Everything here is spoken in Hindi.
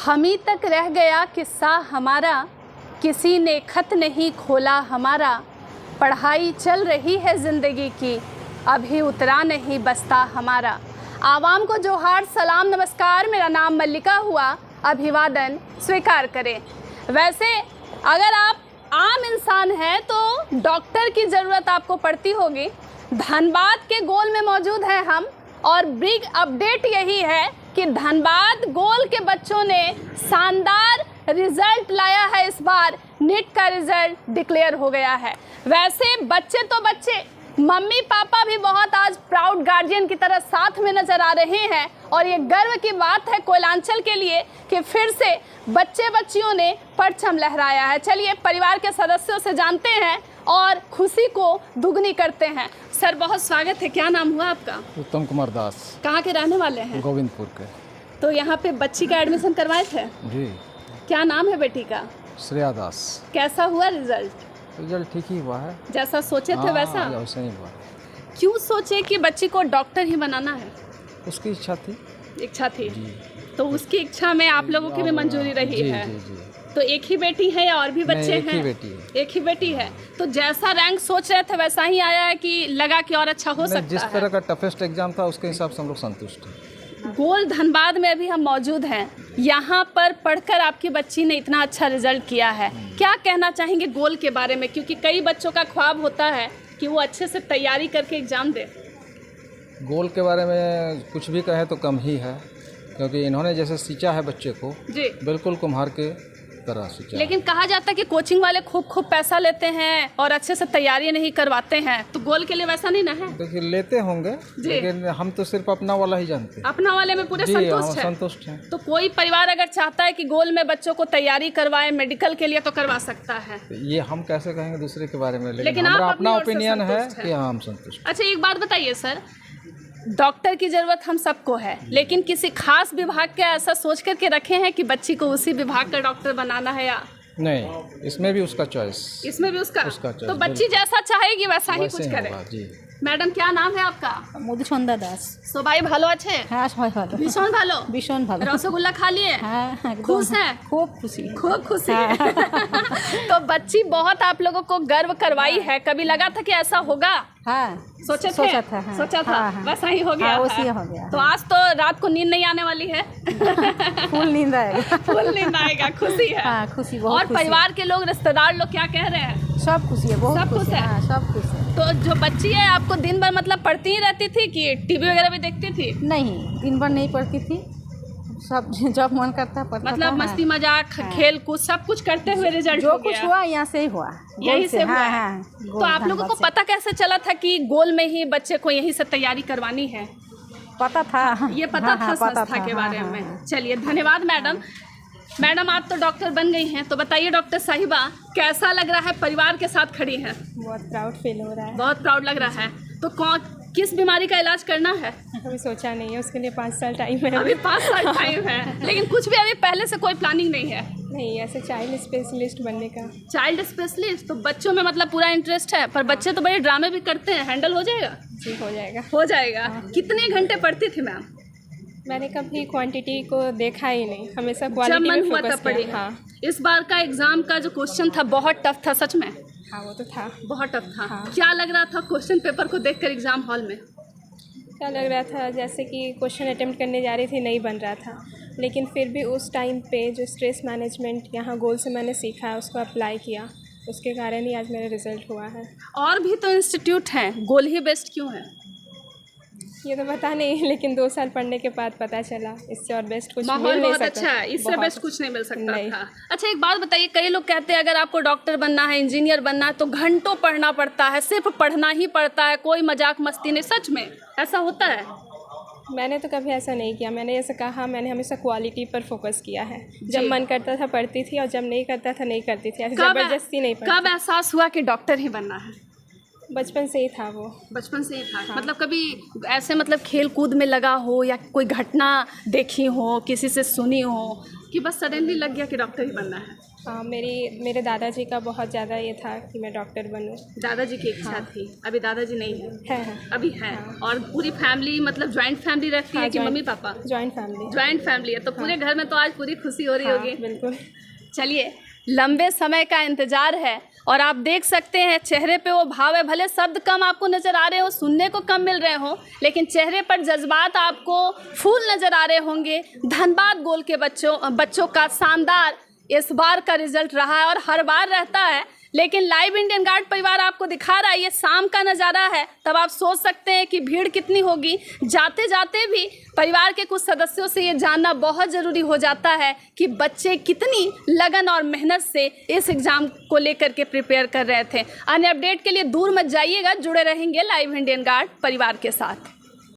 हमी तक रह गया किस्सा हमारा, किसी ने खत नहीं खोला हमारा। पढ़ाई चल रही है ज़िंदगी की, अभी उतरा नहीं बस्ता हमारा। आवाम को जोहार सलाम नमस्कार, मेरा नाम मल्लिका हुआ, अभिवादन स्वीकार करें। वैसे अगर आप आम इंसान हैं तो डॉक्टर की ज़रूरत आपको पड़ती होगी। धनबाद के गोल में मौजूद हैं हम, और बिग अपडेट यही है कि धनबाद गोल के बच्चों ने शानदार रिजल्ट लाया है। इस बार नीट का रिजल्ट डिक्लेयर हो गया है। वैसे बच्चे तो बच्चे, मम्मी पापा भी बहुत आज प्राउड गार्जियन की तरह साथ में नज़र आ रहे हैं, और ये गर्व की बात है कोयलांचल के लिए कि फिर से बच्चे बच्चियों ने परचम लहराया है। चलिए परिवार के सदस्यों से जानते हैं और खुशी को दुगनी करते हैं। सर बहुत स्वागत है, क्या नाम हुआ आपका? उत्तम कुमार दास। कहाँ के रहने वाले हैं? गोविंदपुर के। तो यहाँ पे बच्ची का एडमिशन करवाए थे जी। क्या नाम है बेटी का? श्रेया दास। कैसा हुआ रिजल्ट? रिजल्ट ठीक ही हुआ है, जैसा सोचे थे वैसा? वैसा ही हुआ। क्यों सोचे कि बच्ची को डॉक्टर ही बनाना है? उसकी इच्छा थी। इच्छा थी जी। तो उसकी इच्छा में आप लोगों की भी मंजूरी रही जी, है? जी, जी। तो एक ही बेटी है या और भी बच्चे एक हैं? ही बेटी है। एक ही बेटी है। तो जैसा रैंक सोच रहे थे वैसा ही आया है कि लगा कि और अच्छा हो सकता जिस है? तरह का टफेस्ट एग्जाम था उसके हिसाब से हम लोग संतुष्ट हैं। गोल धनबाद में अभी हम मौजूद हैं। यहाँ पर पढ़कर आपकी बच्ची ने इतना अच्छा रिजल्ट किया है, क्या कहना चाहेंगे गोल के बारे में? क्योंकि कई बच्चों का ख्वाब होता है कि वो अच्छे से तैयारी करके एग्ज़ाम दे। गोल के बारे में कुछ भी कहे तो कम ही है, क्योंकि इन्होंने जैसे सींचा है बच्चे को, जी बिल्कुल कुम्हार के तरह सींचा। लेकिन कहा जाता है कि कोचिंग वाले खूब पैसा लेते हैं और अच्छे से तैयारी नहीं करवाते हैं, तो गोल के लिए वैसा नहीं ना है? देखिए लेते होंगे, लेकिन हम तो सिर्फ अपना वाला ही जानते हैं। अपना वाले में पूरे जी, संतुष्ट है? संतुष्ट हैं। तो कोई परिवार अगर चाहता है कि गोल में बच्चों को तैयारी करवाए मेडिकल के लिए तो करवा सकता है? ये हम कैसे कहेंगे दूसरे के बारे में, लेकिन हमारा आप अपना अपनी ओर से ओपिनियन है संतुष्ट कि हाँ हम संतुष्ट। अच्छा एक बात बताइए सर, डॉक्टर की ज़रूरत हम सबको है, लेकिन किसी खास विभाग के ऐसा सोच करके रखे हैं कि बच्ची को उसी विभाग का डॉक्टर बनाना है? या नहीं, इसमें भी उसका चॉइस। इसमें भी उसका choice, तो बच्ची जैसा चाहेगी वैसा ही कुछ करे। जी। मैडम क्या नाम है आपका? মধুসন্ধ্যা দাস। সবাই ভালো আছে? হ্যাঁ সবাই ভালো, भीषण ভালো। ভীষণ ভালো। रसगुल्ला खा लिए? হ্যাঁ একদম खुश हैं? খুব খুশি। खूब खुशी तो बच्ची बहुत आप लोगों को गर्व करवाई है। कभी लगा था कि ऐसा होगा? हाँ सोचे थे? सोचा था, हाँ। सोचा था, हाँ, हाँ। वैसा ही हो गया हाँ, है। वैसे ही हो गया। तो आज तो रात को नींद नहीं आने वाली है? फुल नींद आएगा। फुल नींद आएगा, खुशी है। हाँ खुशी, बहुत और खुशी। परिवार के लोग, रिश्तेदार लोग क्या कह रहे हैं? सब खुशी है, बहुत सब खुश खुश है? है। हाँ सब खुश है। तो जो बच्ची है आपको दिन भर मतलब पढ़ती ही रहती थी कि टीवी वगैरह भी देखती थी? नहीं दिन भर नहीं पढ़ती थी, सब जब मन करता पढ़ता मतलब था। मस्ती मजाक खेल कूद सब कुछ करते हुए रिजल्ट जो हो कुछ गया? हुआ यहाँ से ही हुआ, यहीं से हुआ हाँ, है? हाँ, तो गोल आप लोगों को धनबाद से। पता कैसे चला था कि गोल में ही बच्चे को यहीं से तैयारी करवानी है? पता था, ये पता हाँ, था हाँ, पता संस्था था, के हाँ, बारे हाँ, में? हाँ। चलिए धन्यवाद मैडम। मैडम आप तो डॉक्टर बन गई हैं, तो बताइए डॉक्टर साहिबा कैसा लग रहा है? परिवार के साथ खड़ी हैं, बहुत प्राउड फील हो रहा है। बहुत प्राउड लग रहा है। तो किस बीमारी का इलाज करना है? अभी सोचा नहीं है, उसके लिए 5 साल टाइम है। अभी 5 साल टाइम है, लेकिन कुछ भी अभी पहले से कोई प्लानिंग नहीं है? नहीं, ऐसे चाइल्ड स्पेशलिस्ट बनने का। Child specialist? तो बच्चों में मतलब पूरा इंटरेस्ट है, पर बच्चे तो बड़े ड्रामे भी करते हैं, हैंडल हो जाएगा? जी हो जाएगा। हो जाएगा। कितने घंटे पढ़ती थी मैम? मैंने कभी क्वांटिटी को देखा ही नहीं, हमेशा जब क्वालिटी मन में हुआ फोकस तब पढ़ी? किया। हाँ इस बार का एग्जाम का जो क्वेश्चन था बहुत टफ था, सच में हाँ वो तो था। बहुत टफ था। हाँ। क्या लग रहा था क्वेश्चन पेपर को देखकर एग्जाम हॉल में? क्या लग रहा था, जैसे कि क्वेश्चन अटेम्प्ट करने जा रही थी, नहीं बन रहा था, लेकिन फिर भी उस टाइम पे जो स्ट्रेस मैनेजमेंट यहाँ गोल से मैंने सीखा, उसको अप्लाई किया, उसके कारण ही आज मेरा रिजल्ट हुआ है। और भी तो इंस्टीट्यूट हैं, गोल ही बेस्ट क्यों है? ये तो पता नहीं, लेकिन 2 साल पढ़ने के बाद पता चला, इससे और बेस्ट कुछ माहौल मिल नहीं बहुत सकता। अच्छा है, इससे बहुत बेस्ट कुछ नहीं मिल सकता नहीं। था। अच्छा एक बात बताइए, कई लोग कहते हैं अगर आपको डॉक्टर बनना है, इंजीनियर बनना है तो घंटों पढ़ना पड़ता है, सिर्फ पढ़ना ही पड़ता है, कोई मजाक मस्ती नहीं। सच में ऐसा होता है? मैंने तो कभी ऐसा नहीं किया। मैंने जैसे कहा, मैंने हमेशा क्वालिटी पर फोकस किया है। जब मन करता था पढ़ती थी, और जब नहीं करता था नहीं करती थी, ऐसे ज़बरदस्ती नहीं पढ़ती। कब एहसास हुआ कि डॉक्टर ही बनना है? बचपन से ही था वो। बचपन से ही था। मतलब कभी ऐसे मतलब खेल कूद में लगा हो या कोई घटना देखी हो, किसी से सुनी हो कि बस सडनली लग गया कि डॉक्टर ही बनना है? हाँ, मेरे दादाजी का बहुत ज़्यादा ये था कि मैं डॉक्टर बनूं। दादाजी की इच्छा थी। अभी दादाजी नहीं है? है। अभी है। और पूरी फैमिली मतलब जॉइंट फैमिली रखती है कि mummy papa? Joint family. Joint family है तो पूरे घर में तो आज पूरी खुशी हो रही होगी। बिल्कुल। चलिए, लंबे समय का इंतज़ार है और आप देख सकते हैं चेहरे पे वो भाव है। भले शब्द कम आपको नज़र आ रहे हो, सुनने को कम मिल रहे हो, लेकिन चेहरे पर जज्बात आपको फूल नज़र आ रहे होंगे। धनबाद गोल के बच्चों का शानदार इस बार का रिजल्ट रहा है और हर बार रहता है, लेकिन लाइव इंडियन गार्ड परिवार आपको दिखा रहा है। ये शाम का नज़ारा है, तब आप सोच सकते हैं कि भीड़ कितनी होगी। जाते जाते भी परिवार के कुछ सदस्यों से ये जानना बहुत ज़रूरी हो जाता है कि बच्चे कितनी लगन और मेहनत से इस एग्ज़ाम को लेकर के प्रिपेयर कर रहे थे। अन्य अपडेट के लिए दूर मत जाइएगा, जुड़े रहेंगे लाइव इंडियन गार्ड परिवार के साथ।